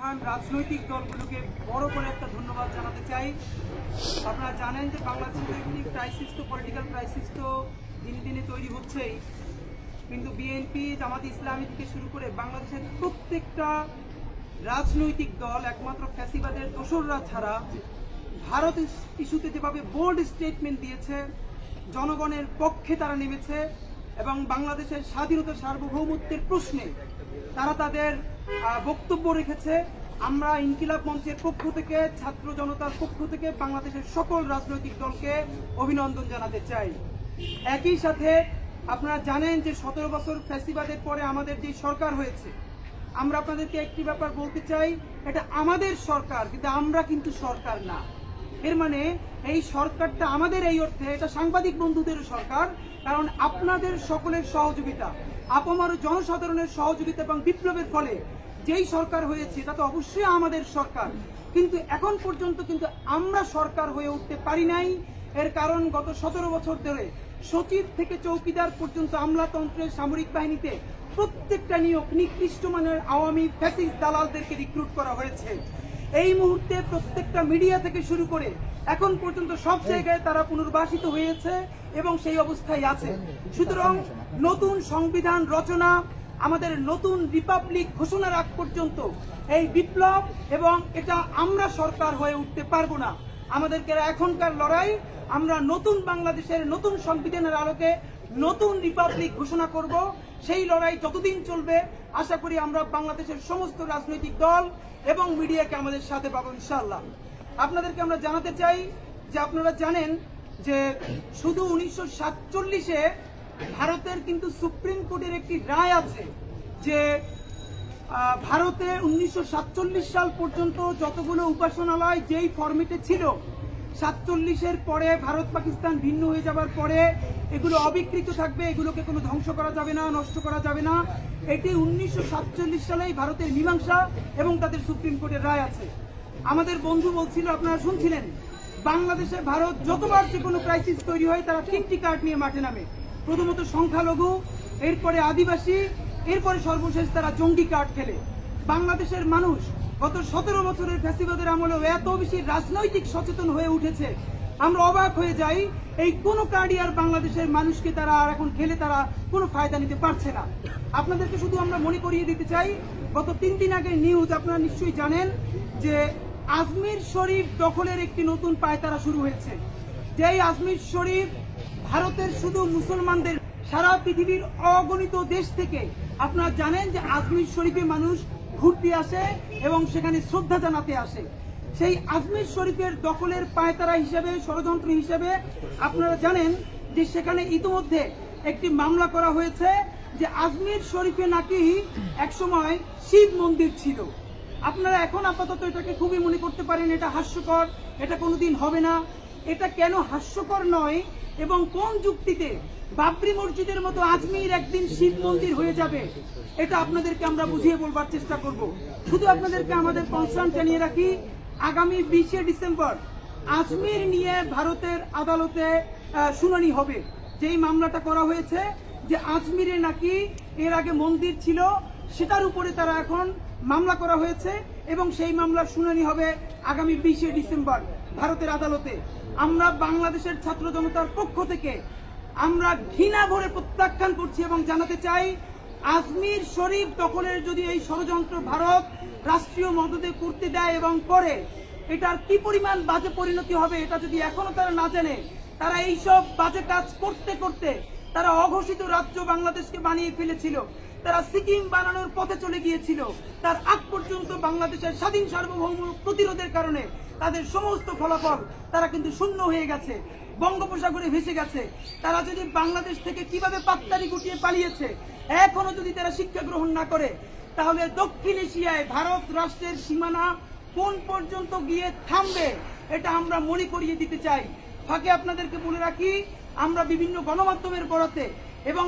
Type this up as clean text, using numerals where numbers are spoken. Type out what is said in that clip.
প্রধান রাজনৈতিক দলগুলোকে বড় করে একটা ধন্যবাদ জানাতে চাই। আপনারা জানেন যে বাংলাদেশের একটি ক্রাইসিস তো পলিটিক্যাল ক্রাইসিস তো দিনে দিনে তৈরি হচ্ছেই, কিন্তু বিএনপি, জামাত ইসলামী থেকে শুরু করে বাংলাদেশের প্রত্যেকটা রাজনৈতিক দল একমাত্র ফ্যাসিবাদের দোসররা ছাড়া ভারত ইস্যুতে যেভাবে বোল্ড স্টেটমেন্ট দিয়েছে, জনগণের পক্ষে তারা নেমেছে এবং বাংলাদেশের স্বাধীনতা সার্বভৌমত্বের প্রশ্নে তারা তাদের বক্তব্য রেখেছে। আমরা ইনকিলাব মঞ্চের পক্ষ থেকে, ছাত্র জনতার পক্ষ থেকে বাংলাদেশের সকল রাজনৈতিক দলকে অভিনন্দন জানাতে চাই। একই সাথে আপনারা জানেন যে 17 বছর ফ্যাসিবাদের পরে আমাদের যে সরকার হয়েছে, আমরা আপনাদেরকে একটি ব্যাপার বলতে চাই, এটা আমাদের সরকার, কিন্তু আমরা কিন্তু সরকার না। এর মানে এই সরকারটা আমাদের এই অর্থে এটা সাংবাদিক বন্ধুদের সরকার, কারণ আপনাদের সকলের সহযোগিতা, আপামর জনসাধারণের সহযোগিতা এবং বিপ্লবের ফলে যেই সরকার হয়েছে এটা তো অবশ্যই আমাদের সরকার, কিন্তু এখন পর্যন্ত কিন্তু আমরা সরকার হয়ে উঠতে পারি নাই। এর কারণ গত 17 বছর ধরে সচিব থেকে চৌকিদার পর্যন্ত আমলাতন্ত্রের সামরিক বাহিনীতে প্রত্যেকটা নিয়োগ নিকৃষ্ট মানের আওয়ামী ফ্যাসিস্ট দালালদেরকে রিক্রুট করা হয়েছে। এই মুহূর্তে প্রত্যেকটা মিডিয়া থেকে শুরু করে এখন পর্যন্ত সব জায়গায় তারা পুনর্বাসিত হয়েছে এবং সেই অবস্থায় আছে। সুতরাং নতুন সংবিধান রচনা, আমাদের নতুন রিপাবলিক ঘোষণার আগ পর্যন্ত এই বিপ্লব এবং এটা আমরা সরকার হয়ে উঠতে পারবো না। আমাদেরকে এখনকার লড়াই, আমরা নতুন বাংলাদেশের নতুন সংবিধানের আলোকে নতুন রিপাবলিক ঘোষণা করব। সেই লড়াই যতদিন চলবে আশা করি আমরা বাংলাদেশের সমস্ত রাজনৈতিক দল এবং মিডিয়াকে আমাদের সাথে পাবো ইনশাআল্লাহ। আপনাদেরকে আমরা জানাতে চাই যে আপনারা জানেন যে শুধু 1947-এ ভারতের কিন্তু সুপ্রিম কোর্টের একটি রায় আছে যে ভারতে 1947 সাল পর্যন্ত যতগুলো উপাসনালয় যেই ফরম্যাটে ছিল, 47-এর পরে ভারত পাকিস্তান ভিন্ন হয়ে যাবার পরে এগুলো অবিকৃত থাকবে, এগুলোকে কোনো ধ্বংস করা যাবে না, নষ্ট করা যাবে না। এটি 1947 সালেই ভারতের মীমাংসা এবং তাদের সুপ্রিম কোর্টের রায় আছে। আমাদের বন্ধু বলছিল, আপনারা শুনছিলেন, বাংলাদেশে ভারত যতবার যে কোনো ক্রাইসিস তৈরি হয় তারা 3টি কার্ড নিয়ে মাঠে নামে। প্রথমত সংখ্যালঘু, এরপরে আদিবাসী, এরপরে সর্বশেষ তারা জঙ্গি কার্ড খেলে। বাংলাদেশের মানুষ গত 17 বছরের ফ্যাসিবাদের আমলেও এত বেশি রাজনৈতিক সচেতন হয়ে উঠেছে, আমরা অবাক হয়ে যাই। এই কোন কার্ডই আর বাংলাদেশের মানুষকে তারা আর এখন খেলে তারা কোনো ফায়দা নিতে পারছে না। আপনাদেরকে শুধু আমরা মনে করিয়ে দিতে চাই, গত 3 দিন আগের নিউজ আপনারা নিশ্চয়ই জানেন যে আজমির শরীফ দখলের একটি নতুন পায়তারা শুরু হয়েছে। যেই আজমির শরীফ ভারতের শুধু মুসলমানদের, সারা পৃথিবীর অগণিত দেশ থেকে আপনারা জানেন যে আজমির শরীফে মানুষ ঘুরতে আসে এবং সেখানে শ্রদ্ধা জানাতে আসে। সেই আজমির শরীফের দখলের পায়তারা হিসেবে, ষড়যন্ত্র হিসেবে আপনারা জানেন যে সেখানে ইতিমধ্যে একটি মামলা করা হয়েছে যে আজমির শরীফে নাকি একসময় শিব মন্দির ছিল। আপনারা এখন আপাতত এটাকে খুবই মনে করতে পারেন এটা হাস্যকর, এটা কোনোদিন হবে না। এটা কেন হাস্যকর নয় এবং কোন যুক্তিতে বাবরি মসজিদের মতো আজমির একদিন শিব মন্দির হয়ে যাবে, এটা আপনাদেরকে আমরা বুঝিয়ে বলবার চেষ্টা করব। শুধু আপনাদেরকে আমাদের কনসার্ন জানিয়ে রাখি, আগামী 20শে ডিসেম্বর আজমির নিয়ে ভারতের আদালতে শুনানি হবে। যেই মামলাটা করা হয়েছে যে আজমিরে নাকি এর আগে মন্দির ছিল, সেটার উপরে তারা এখন মামলা করা হয়েছে এবং সেই মামলার শুনানি হবে আগামী 20শে ডিসেম্বর ভারতের আদালতে। আমরা বাংলাদেশের ছাত্র জনতার পক্ষ থেকে আমরা ঘৃণা ভরে প্রত্যাখ্যান করছি এবং জানাতে চাই, আজমির শরীফ দখলের যদি এই ষড়যন্ত্র ভারত রাষ্ট্রীয় মদদে করতে দেয় এবং করে, এটার কি পরিমাণ বাজে পরিণতি হবে এটা যদি এখনো তারা না জানে, তারা এইসব বাজে কাজ করতে করতে তারা অঘোষিত রাজ্য বাংলাদেশকে বানিয়ে ফেলেছিল, তারা সিকিম বানানোর পথে চলে গিয়েছিল। তার আগ পর্যন্ত বাংলাদেশের স্বাধীন সার্বভৌম প্রতিরোধের কারণে তাদের সমস্ত ফলাফল তারা কিন্তু শূন্য হয়ে গেছে, বঙ্গোপসাগরে ভেসে গেছে। তারা যদি বাংলাদেশ থেকে কিভাবে পাত্তারি গুটিয়ে পালিয়েছে এখনো যদি তারা শিক্ষা গ্রহণ না করে, তাহলে দক্ষিণ এশিয়ায় ভারত রাষ্ট্রের সীমানা কোন পর্যন্ত গিয়ে থামবে এটা আমরা মনে করিয়ে দিতে চাই। ফাঁকে আপনাদেরকে বলে রাখি, আমরা বিভিন্ন গণমাধ্যমের বরাতে এবং